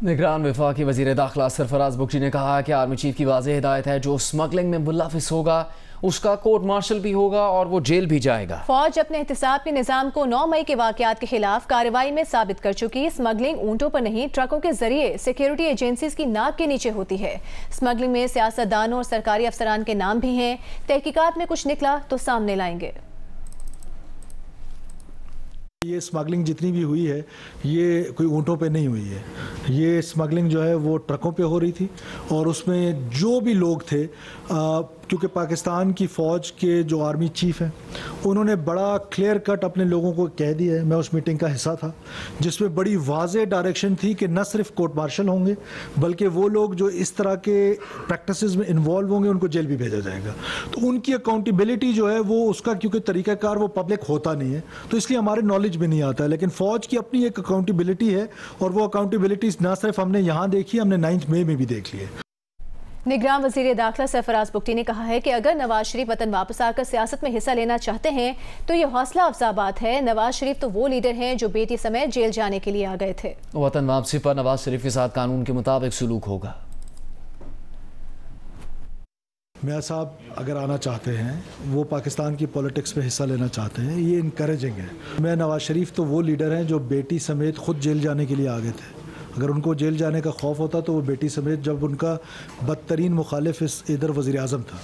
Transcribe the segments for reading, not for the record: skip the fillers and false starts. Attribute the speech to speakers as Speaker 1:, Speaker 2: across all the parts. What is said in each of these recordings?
Speaker 1: निगरान वफाकी वज़ीर दाखिला सरफराज बुगटी ने कहा कि आर्मी चीफ की वाज़ेह हिदायत है, जो स्मगलिंग में मुलविस होगा उसका कोर्ट मार्शल भी होगा और वो जेल भी जाएगा।
Speaker 2: फौज अपने एहतिसाब के निज़ाम को 9 मई के वाक़यात के खिलाफ कार्रवाई में साबित कर चुकी। स्मगलिंग ऊंटों पर नहीं, ट्रकों के जरिए सिक्योरिटी एजेंसीज की नाक के नीचे होती है। स्मगलिंग में सियासतदानों और सरकारी अफसरान के नाम भी हैं। तहकीकात में कुछ निकला तो सामने लाएंगे।
Speaker 3: ये स्मगलिंग जितनी भी हुई है ये कोई ऊँटों पे नहीं हुई है। ये स्मगलिंग जो है वो ट्रकों पे हो रही थी और उसमें जो भी लोग थे, क्योंकि पाकिस्तान की फ़ौज के जो आर्मी चीफ हैं उन्होंने बड़ा क्लियर कट अपने लोगों को कह दिया है। मैं उस मीटिंग का हिस्सा था जिसमें बड़ी वाज़ेह डायरेक्शन थी कि न सिर्फ कोर्ट मार्शल होंगे बल्कि वो लोग जो इस तरह के प्रैक्टिसेस में इन्वॉल्व होंगे उनको जेल भी भेजा जाएगा। तो उनकी अकाउंटेबिलिटी जो है वो उसका, क्योंकि तरीक़ाकार वो पब्लिक होता नहीं है तो इसलिए हमारे नॉलेज में नहीं आता है, लेकिन फ़ौज की अपनी एक अकाउंटेबिलिटी है और वो अकाउंटेबिलिटी ना सिर्फ हमने यहाँ देखी, हमने 9 मई में भी देख ली है।
Speaker 2: निगरान वज़ीर दाखिला सरफराज बुगटी ने कहा है कि अगर नवाज शरीफ वतन वापस आकर सियासत में हिस्सा लेना चाहते हैं तो ये हौसला अफजा बात है। नवाज शरीफ तो वो लीडर हैं जो बेटी समेत जेल जाने के लिए आ गए थे।
Speaker 1: वतन वापसी पर नवाज शरीफ के साथ कानून के मुताबिक सलूक होगा।
Speaker 3: मियाँ साहब अगर आना चाहते हैं, वो पाकिस्तान की पॉलिटिक्स में हिस्सा लेना चाहते हैं, ये इनकरेजिंग है। मैं नवाज शरीफ तो वो लीडर हैं जो बेटी समेत खुद जेल जाने के लिए आ गए थे। अगर उनको जेल जाने का खौफ होता तो वो बेटी समेत, जब उनका बदतरीन मुखालिफ इधर वज़ीर आज़म था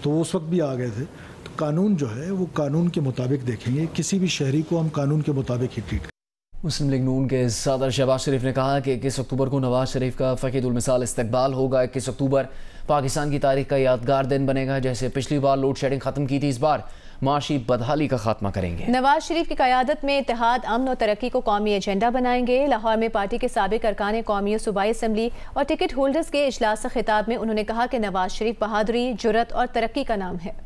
Speaker 3: तो वो उस वक्त भी आ गए थे। तो कानून जो है वो कानून के मुताबिक देखेंगे। किसी भी शहरी को हम कानून के मुताबिक ही ट्रीट।
Speaker 1: मुस्लिम लीग नून के सदर शहबाज शरीफ ने कहा कि 21 अक्टूबर को नवाज शरीफ का फ़कीदुल मिसाल इस्तकबाल होगा। 21 अक्टूबर पाकिस्तान की तारीख का यादगार दिन बनेगा। जैसे पिछली बार लोड शेडिंग ख़त्म की थी, इस बार माशी बदहाली का खात्मा करेंगे।
Speaker 2: नवाज शरीफ की क़यादत में इत्तेहाद, अमन और तरक्की को कौमी एजेंडा बनाएंगे। लाहौर में पार्टी के साबिक अरकान कौमी सूबाई असम्बली और टिकट होल्डर्स के इजलास से खिताब में उन्होंने कहा कि नवाज शरीफ बहादुरी, जुर्रत और तरक्की का नाम है।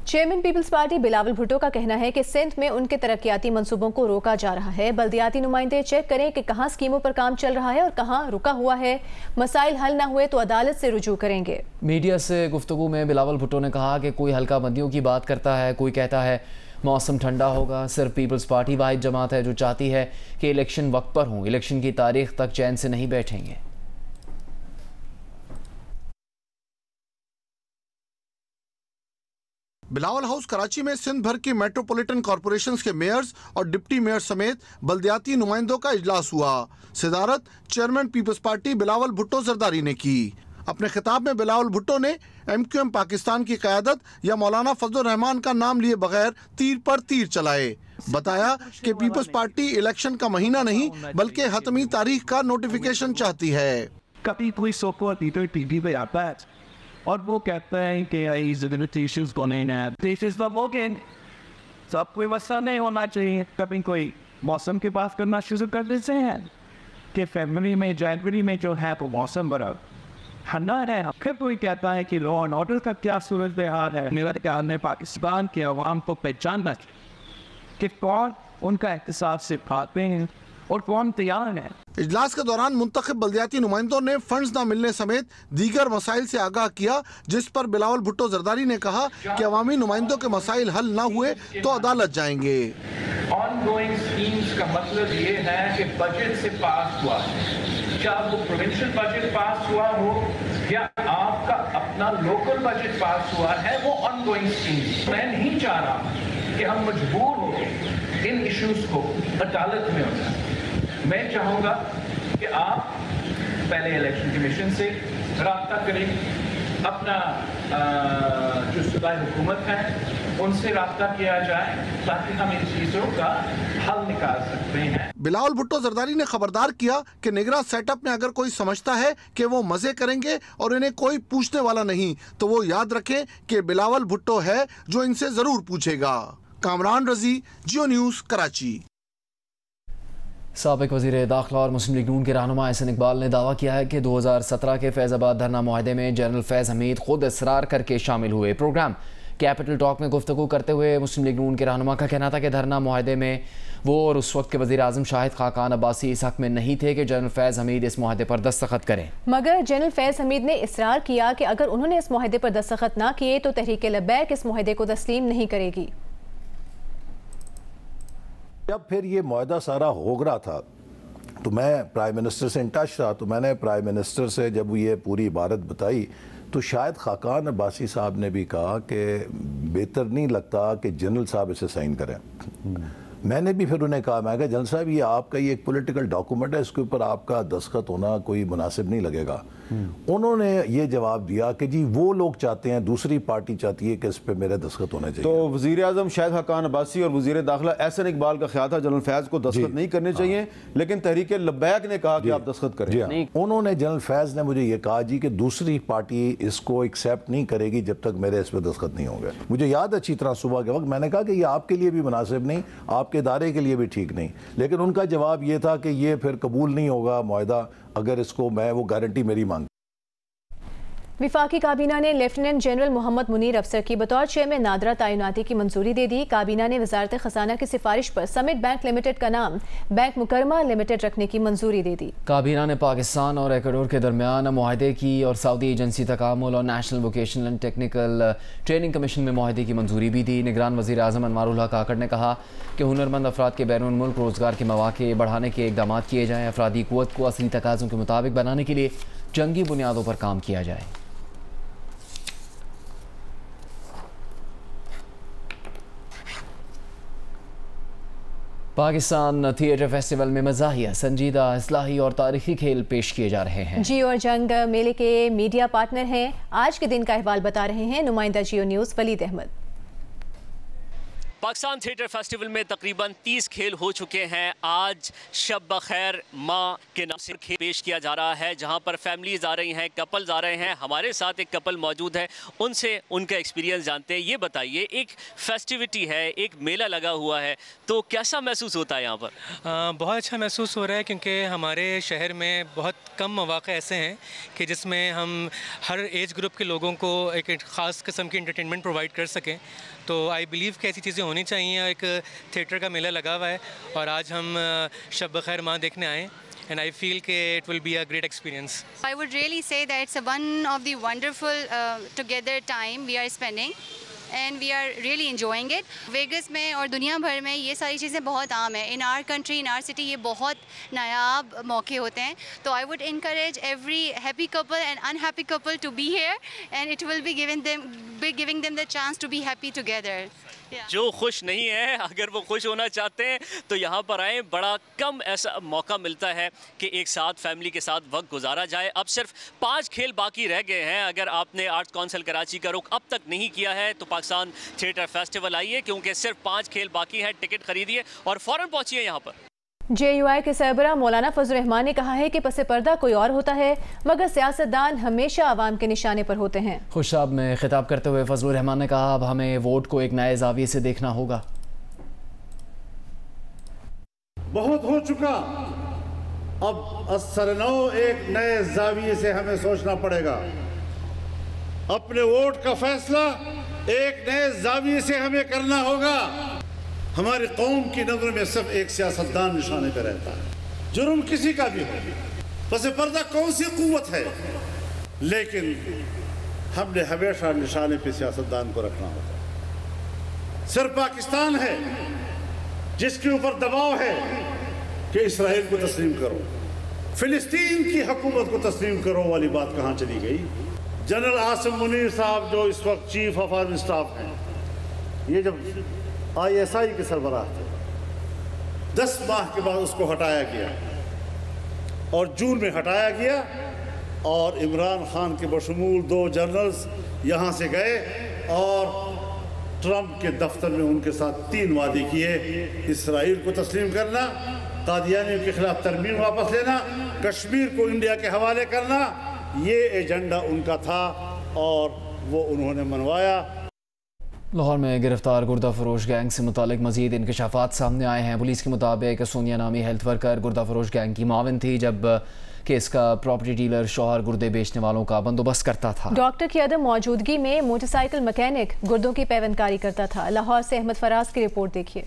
Speaker 2: Chairman Peoples Party Bilawal Bhutto का कहना है कि सिंध में उनके तरक्याती मंसूबों को रोका जा रहा है। बल्दियाती नुमाइंदे चेक करें कि कहां स्कीमों पर काम चल रहा है और कहां रुका हुआ है। मसाइल हल न हुए तो अदालत से रुजू करेंगे।
Speaker 1: मीडिया से गुफ्तगू में बिलावल भुट्टो ने कहा कि कोई हल्का बंदियों की बात करता है, कोई कहता है मौसम ठंडा होगा। सिर्फ पीपल्स पार्टी वाहिद जमात है जो चाहती है कि इलेक्शन वक्त पर हों। इलेक्शन की तारीख तक चैन से नहीं बैठेंगे।
Speaker 4: बिलावल हाउस कराची में सिंध भर की मेट्रोपॉलिटन कॉरपोरेशंस के मेयर्स और डिप्टी मेयर समेत बल्दियाती नुमाइंदों का इजलास हुआ। सदारत chairman Peoples Party Bilawal Bhutto Zardari ने की। अपने खिताब में बिलावल भुट्टो ने MQM पाकिस्तान की क़यादत या मौलाना फजलुर रहमान का नाम लिए बगैर तीर पर तीर चलाए। बताया कि पीपल्स पार्टी इलेक्शन का महीना नहीं बल्कि हतमी तारीख का नोटिफिकेशन चाहती है।
Speaker 5: कभी कोई सोको लीडर टीवी पे आता है और वो कहते हैं कि इश्यूज सब कोई वसा नहीं होना चाहिए। कभी कोई मौसम की बात करना शुरू कर देते हैं कि फरवरी में, जनवरी में जो है वो मौसम बड़ा ठंडा है। फिर कोई कहता है कि लॉ एंड ऑर्डर का क्या सूरत हाल है। मेरा ख्याल में पाकिस्तान के अवाम को पहचानना कि कौन उनका एहतसाब से भागते हैं और कौन तैयार है।
Speaker 4: इजलास के दौरान मुंतखब बल्दियाती नुमाइंदों ने फंड्स न मिलने समेत दीगर मसाइल से आगाह किया, जिस पर बिलावल भुट्टो जरदारी ने कहा कि अवामी नुमाइंदों के मसाइल हल न हुए तो अदालत जाएंगे।
Speaker 6: ऑनगोइंग स्कीम्स का मतलब ये है कि बजट से पास हुआ है, चाहे वो प्रोविंशियल बजट पास हुआ हो या आपका अपना लोकल बजट पास हुआ है, वो ऑनगोइंग स्कीम्स। मैं नहीं चाह रहा कि हम मजबूर हो इन इश्यूज को अदालत में होना। मैं चाहूँगा कि आप पहले इलेक्शन कमीशन से राब्ता करें, अपना जो सूबाई हुकूमत है उनसे राब्ता किया जाए ताकि हम इन चीज़ों का हल निकाल सकते हैं।
Speaker 4: बिलावल भुट्टो जरदारी ने खबरदार किया कि निगरान सेटअप में अगर कोई समझता है कि वो मजे करेंगे और इन्हें कोई पूछने वाला नहीं तो वो याद रखें कि बिलावल भुट्टो है जो इनसे जरूर पूछेगा। कामरान रजी, जियो न्यूज़, कराची।
Speaker 1: साबिक वज़ीर दाखिला और मुस्लिम लीग नून के रहनुमा एहसन इकबाल ने दावा किया है कि 2017 के फैज़ाबाद धरना मुआहदे में जनरल फैज़ हमीद खुद इसरार करके शामिल हुए। प्रोग्राम कैपिटल टॉक में गुफ्तगू करते हुए मुस्लिम लीग नून के रहनुमा का कहना था कि धरना मुआहदे में वो और उस वक्त के वज़ीर आज़म शाहिद खाकान अब्बासी इस हक़ में नहीं थे कि जनरल फैज़ हमीद इस मुआहदे पर दस्तखत करें।
Speaker 2: मगर जनरल फैज़ हमीद ने इसरार किया कि अगर उन्होंने इस मुआहदे पर दस्तखत ना किए तो तहरीक लब्बैक इस मुआहदे को तस्लीम नहीं करेगी।
Speaker 7: जब फिर ये मुआहदा सारा हो रहा था तो मैं प्राइम मिनिस्टर से इन टच था, तो मैंने प्राइम मिनिस्टर से जब ये पूरी इबारत बताई तो शायद खाकान अब्बासी साहब ने भी कहा कि बेहतर नहीं लगता कि जनरल साहब इसे साइन करें। मैंने भी फिर उन्हें कहा, मैं कहा जनरल साहब ये आपका ये एक पॉलिटिकल डॉक्यूमेंट है, इसके ऊपर आपका दस्तखत होना कोई मुनासिब नहीं लगेगा। उन्होंने ये जवाब दिया कि जी वो लोग चाहते हैं, दूसरी पार्टी चाहती है कि इस पे मेरे दस्तखत होने चाहिए।
Speaker 8: तो वज़ीर आज़म शाहिद खाकान अब्बासी और वज़ीर दाखिला एहसन इकबाल का ख्याल था जनरल फैज़ को दस्तखत नहीं करने चाहिए, लेकिन तहरीक लब्बैक ने कहा कि आप दस्तखत करें।
Speaker 7: उन्होंने, जनरल फैज़ ने मुझे ये कहा जी कि दूसरी पार्टी इसको एक्सेप्ट नहीं करेगी जब तक मेरे इस पर दस्तखत नहीं होंगे। मुझे याद अच्छी तरह सुबह के वक्त मैंने कहा कि ये आपके लिए भी मुनासिब नहीं, आपके इदारे के लिए भी ठीक नहीं, लेकिन उनका जवाब ये था कि ये फिर कबूल नहीं होगा मुआहदा अगर इसको मैं वो गारंटी मेरी मांग।
Speaker 2: विफाकी काबीना ने लेफ्टिनेंट जनरल मोहम्मद मुनीर अफसर की बतौर चेयरमैन नादरा तैनाती की मंजूरी दे दी। काबीना ने वजारत खजाना की सिफारिश पर समिट बैंक लिमिटेड का नाम बैंक मुकरमा लिमिटेड रखने की मंजूरी दे दी।
Speaker 1: काबीना ने पाकिस्तान और इक्वाडोर के दरमियान मुआहदे की और सऊदी एजेंसी तकामुल और national vocational and technical training commission में मुआहदे की मंजूरी भी दी। निगरान वज़ीर आज़म अनवारुल हक काकड़ ने कहा कि हुनरमंद अफराद के बैरून मुल्क रोज़गार के मौके बढ़ाने के इक़दाम किए जाएँ। अफरादी क़ुव्वत को असली तकाज़ों के मुताबिक बनाने के लिए जंगी बुनियादों पर काम किया जाए। पाकिस्तान थिएटर फेस्टिवल में मज़ाहिया, संजीदा, इस्लाही और तारीखी खेल पेश किए जा रहे हैं।
Speaker 2: जियो और जंग मेले के मीडिया पार्टनर हैं। आज के दिन का अहवाल बता रहे हैं नुमाइंदा Geo News Waleed Ahmed.
Speaker 9: Pakistan theatre festival में तकरीबन 30 खेल हो चुके हैं। आज शब बखैर माँ के नाम से खेल पेश किया जा रहा है, जहां पर फैमिलीज आ रही हैं, कपल्स आ रहे हैं। हमारे साथ एक कपल मौजूद है, उनसे उनका एक्सपीरियंस जानते हैं। ये बताइए, एक फेस्टिविटी है, एक मेला लगा हुआ है, तो कैसा महसूस होता है यहाँ पर?
Speaker 10: बहुत अच्छा महसूस हो रहा है, क्योंकि हमारे शहर में बहुत कम मौक़े ऐसे हैं कि जिसमें हम हर एज ग्रुप के लोगों को एक ख़ास किस्म की एंटरटेनमेंट प्रोवाइड कर सकें। तो आई बिलीव कि ऐसी चीज़ें होनी चाहिए। एक थिएटर का मेला लगा हुआ है और आज हम शब बखैर माँ देखने आए, and I feel that it will be a great experience.
Speaker 11: I would really say that it's one of the wonderful together time we are spending and we are really enjoying it. Vegas में और दुनिया भर में ये सारी चीज़ें बहुत आम है. In our country, in our city ये बहुत नायाब मौके होते हैं. तो I would encourage every happy couple and unhappy couple to be here, and it will be giving them the chance to be happy together.
Speaker 9: जो खुश नहीं है, अगर वो खुश होना चाहते हैं तो यहाँ पर आएँ। बड़ा कम ऐसा मौका मिलता है कि एक साथ फैमिली के साथ वक्त गुजारा जाए। अब सिर्फ 5 खेल बाकी रह गए हैं। अगर आपने आर्ट्स काउंसिल कराची का रुख अब तक नहीं किया है तो पाकिस्तान थिएटर फेस्टिवल आइए, क्योंकि सिर्फ 5 खेल बाकी हैं। टिकट खरीदिए और फ़ौरन पहुँचिए यहाँ पर।
Speaker 2: JUI के सरबराह मौलाना फजल रहमान ने कहा है कि पसे पर्दा कोई और होता है, मगर सियासतदान हमेशा आवाम के निशाने पर होते हैं। खुशाब में खिताब करते हुए फजल रहमान ने कहा, अब हमें वोट को एक नए जाविये से देखना होगा।
Speaker 12: बहुत हो चुका, अब असरनौ एक नए जाविये से हमें सोचना पड़ेगा। अपने वोट का फैसला एक नए जाविये से हमें करना होगा। हमारी कौम की नज़र में सिर्फ एक सियासतदान निशाने पर रहता है, जुर्म किसी का भी हो। पसे पर्दा कौन सी कुव्वत है, लेकिन हमने हमेशा निशाने पे सियासतदान को रखना होगा। सिर्फ पाकिस्तान है जिसके ऊपर दबाव है कि इसराइल को तस्लीम करो, फिलिस्तीन की हुकूमत को तस्लीम करो वाली बात कहाँ चली गई? जनरल आसिम मुनीर साहब जो इस वक्त चीफ ऑफ आर्मी स्टाफ हैं, ये जब ISI के सरबराह थे, 10 माह के बाद उसको हटाया गया और जून में हटाया गया, और इमरान खान के बशमूल 2 जनरल्स यहाँ से गए और ट्रंप के दफ्तर में उनके साथ 3 वादे किए। इसराइल को तस्लीम करना, कादियानियों के खिलाफ तरमीम वापस लेना, कश्मीर को इंडिया के हवाले करना, ये एजेंडा उनका था और वो उन्होंने मनवाया।
Speaker 1: लाहौर में गिरफ्तार गुर्दा फरोश गैंग से मुतालिक मजीद इंकशाफात सामने आए हैं। पुलिस के मुताबिक सोनिया नामी हेल्थ वर्कर गुर्दा फरोश गैंग की माविन थी, जब केस का प्रॉपर्टी डीलर शौहर गुर्दे बेचने वालों का बंदोबस्त करता था। डॉक्टर की अदम मौजूदगी में मोटरसाइकिल मैकेनिक गुर्दों की पैवंदकारी करता था। लाहौर से अहमद फराज की रिपोर्ट देखिए।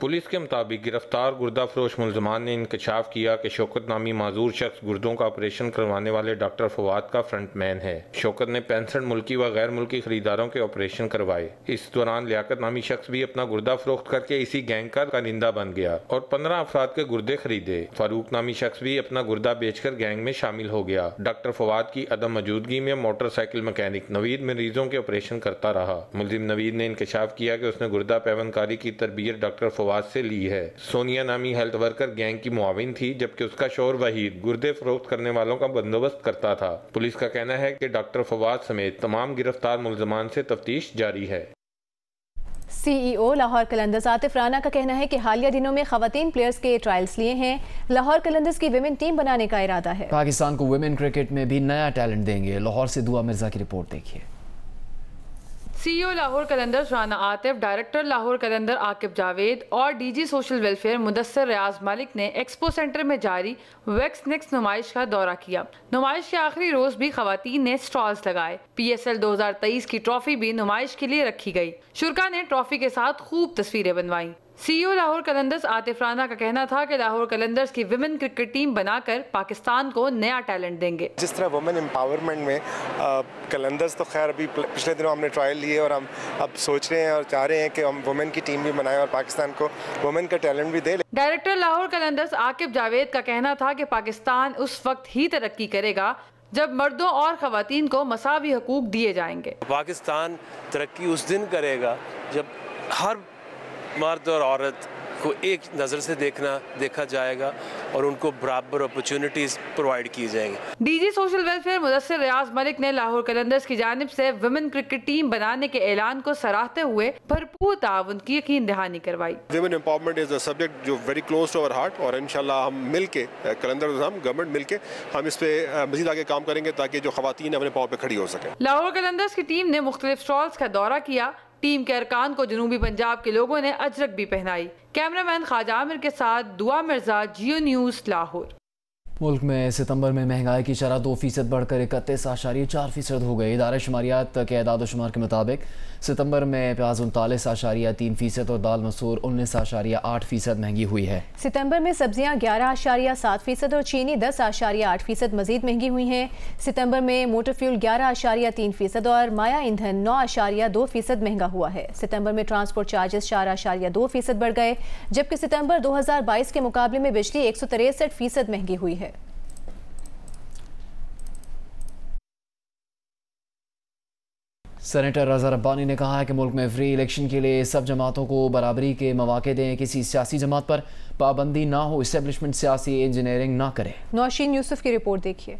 Speaker 13: पुलिस के मुताबिक गिरफ्तार गुर्दा फरोश मुलजमान ने इंकशाफ किया कि शौकत नामी माजूर शख्स गुर्दों का ऑपरेशन करवाने वाले डॉक्टर फवाद का फ्रंटमैन है। शौकत ने 65 मुल्की व गैर मुल्की खरीदारों के ऑपरेशन करवाए। इस दौरान लियाकत नामी शख्स भी अपना गुर्दा फरोख्त करके इसी गैंग का कारिंदा बन गया और 15 अफराद के गुर्दे खरीदे। फारूक नामी शख्स भी अपना गुर्दा बेचकर गैंग में शामिल हो गया। डॉक्टर फवाद की अदम मौजूदगी में मोटरसाइकिल मैकेनिक नवीद मरीजों के ऑपरेशन करता रहा। मुलजिम नवीद ने इंकशाफ किया कि उसने गुर्दा पैवनकारी की तरबियत डॉक्टर फवाद से ली है। सोनिया नामी हेल्थ वर्कर गैंग की मुआविन थी, जबकि उसका शौहर वहीद गुर्दे फरोख्त करने वालों का बंदोबस्त करता था। पुलिस का कहना है कि डॉक्टर फवाद समेत तमाम गिरफ्तार मुलजमान से तफ्तीश जारी है।
Speaker 2: CEO लाहौर कलंदर्स आतिफ राना का कहना है कि हालिया दिनों में खवातीन प्लेयर्स के ट्रायल्स लिए हैं। लाहौर कलंदर्स की विमेन टीम बनाने का इरादा है।
Speaker 1: पाकिस्तान को विमेन क्रिकेट में भी नया टैलेंट देंगे। लाहौर से दुआ मिर्जा की रिपोर्ट देखिए।
Speaker 14: CEO लाहौर कलंदर्स राना आतिफ, डायरेक्टर लाहौर कलंदर आकिब जावेद और DG सोशल वेलफेयर मुदस्सर रियाज मलिक ने एक्सपो सेंटर में जारी वैक्स नेक्स्ट नुमाइश का दौरा किया। नुमाइश के आखिरी रोज भी खवातीन ने स्टॉल्स लगाए। PSL 2023 की ट्रॉफी भी नुमाइश के लिए रखी गई। शुरका ने ट्रॉफी के साथ खूब तस्वीरें बनवाई। CEO लाहौर कलंदर्स आतिफ राना का कहना था कि लाहौर कलंदर्स की विमेन क्रिकेट टीम बनाकर पाकिस्तान को नया टैलेंट देंगे।
Speaker 15: जिस तरह वुमेन एम्पावरमेंट में कलंदर्स तो खैर अभी पिछले दिनों हमने ट्रायल लिए और हम अब सोच रहे हैं और चाह रहे हैं कि हम वुमेन की टीम भी बनाएं और पाकिस्तान को वुमेन का टैलेंट भी दे।
Speaker 14: डायरेक्टर लाहौर कलंदर्स आकिब जावेद का कहना था कि पाकिस्तान उस वक्त ही तरक्की करेगा जब मर्दों और खवातीन को मसावी हकूक दिए जाएंगे।
Speaker 16: पाकिस्तान तरक्की उस दिन करेगा जब हर मर्द और औरत को एक नज़र से देखा जाएगा और उनको बराबर अपॉर्चुनिटीज प्रोवाइड की जाएंगी।
Speaker 14: DG सोशल वेलफेयर मुदस्सर रियाज मलिक ने लाहौर कलंदर्स की जानिब से विमेन क्रिकेट टीम बनाने के ऐलान को सराहते हुए भरपूर ताउन की यकीन दहानी करवाई।
Speaker 17: Women empowerment is a subject जो very close to our heart और इंशाल्लाह हम मिल के कलंदर गवर्नमेंट मिल के हम इस पे मजीद आगे काम करेंगे ताकि जो खवातीन अपने पाँव पे खड़ी हो सके।
Speaker 14: लाहौर कलंदर्स की टीम ने मुख्तलिफ स्टॉल्स का दौरा किया। टीम के अरकान को जनूबी पंजाब के लोगों ने अजरक भी पहनाई। कैमरामैन ख्वाजा आमिर के साथ दुआ मिर्जा, जियो न्यूज़, लाहौर।
Speaker 1: मुल्क में सितंबर में महंगाई की शरह 2% बढ़कर 31.4% हो गई। इदारे शुमारियात के एदाद शुमार के मुताबिक सितंबर में प्याज 39.3% और दाल मसूर 19.8% महंगी हुई है।
Speaker 2: सितंबर में सब्जियां 11.7% और चीनी 10.8% मजीद महंगी हुई हैं। सितंबर में मोटर फ्यूल 11.3% और माया ईंधन 9.2% महंगा हुआ है। सितंबर में ट्रांसपोर्ट चार्जेस 4.2% बढ़ गए, जबकि सितंबर 2022 के मुकाबले में बिजली 163% महंगी हुई है।
Speaker 1: सेनेटर रज़ा रब्बानी ने कहा है कि मुल्क में फ्री इलेक्शन के लिए सब जमातों को बराबरी के मौके दें, किसी सियासी जमात पर पाबंदी ना हो, इस्टेब्लिशमेंट सियासी इंजीनियरिंग ना करे।
Speaker 2: नौशीन यूसुफ की रिपोर्ट देखिए।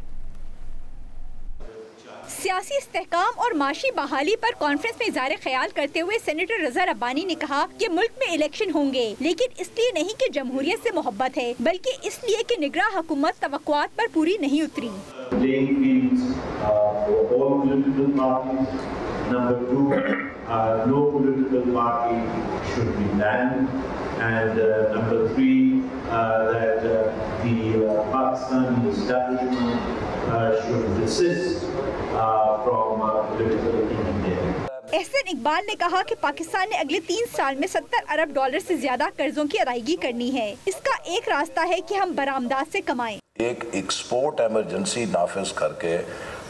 Speaker 18: सियासी इस्तेहकाम और माशी बहाली पर कॉन्फ्रेंस में इज़हार ख्याल करते हुए सेनेटर रज़ा रब्बानी ने कहा कि मुल्क में इलेक्शन होंगे, लेकिन इसलिए नहीं कि जमहूरियत से मोहब्बत है, बल्कि इसलिए कि निगरान हुकूमत तवक्कुआत पर पूरी नहीं उतरी।
Speaker 19: Number 2, no political party should be banned, and number 3, that the Pakistani establishment should desist from political engineering.
Speaker 18: Ehsan Iqbal ने कहा कि पाकिस्तान ने अगले 3 साल में $70 अरब से ज्यादा कर्जों की अदायगी करनी है। इसका एक रास्ता है कि हम बरामदात से कमाएं।
Speaker 7: एक एक्सपोर्ट एमरजेंसी नाफिज करके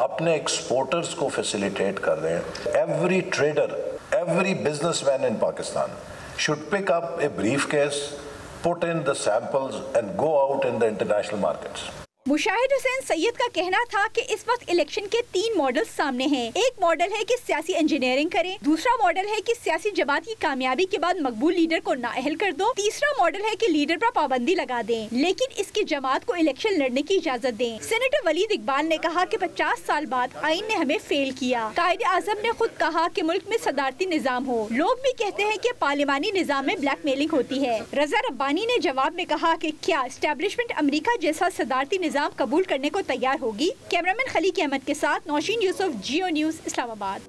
Speaker 7: अपने एक्सपोर्टर्स को फैसिलिटेट कर रहे हैं। Every trader, every businessman in Pakistan should pick up a briefcase, put in the samples and go out in the international markets.
Speaker 18: Mushahid Hussain Syed का कहना था कि इस वक्त इलेक्शन के 3 मॉडल सामने हैं। एक मॉडल है कि सियासी इंजीनियरिंग करें, दूसरा मॉडल है कि सियासी जमात की कामयाबी के बाद मकबूल लीडर को नाअहल कर दो, तीसरा मॉडल है कि लीडर पर पाबंदी लगा दें, लेकिन इसकी जमात को इलेक्शन लड़ने की इजाजत दें। सेनेटर वलीद इकबाल ने कहा कि 50 साल बाद आईन ने हमें फेल किया। कायदे आजम ने खुद कहा कि मुल्क में सदारती निजाम हो। लोग भी कहते हैं कि पार्लिमानी निजाम में ब्लैकमेलिंग होती है। रज़ा रब्बानी ने जवाब में कहा कि क्या एस्टेब्लिशमेंट अमेरिका जैसा सदारती निजाम कबूल करने को तैयार होगी। कैमरामैन खलीक अहमद के साथ नौशीन यूसुफ, जियो न्यूज़, इस्लामाबाद।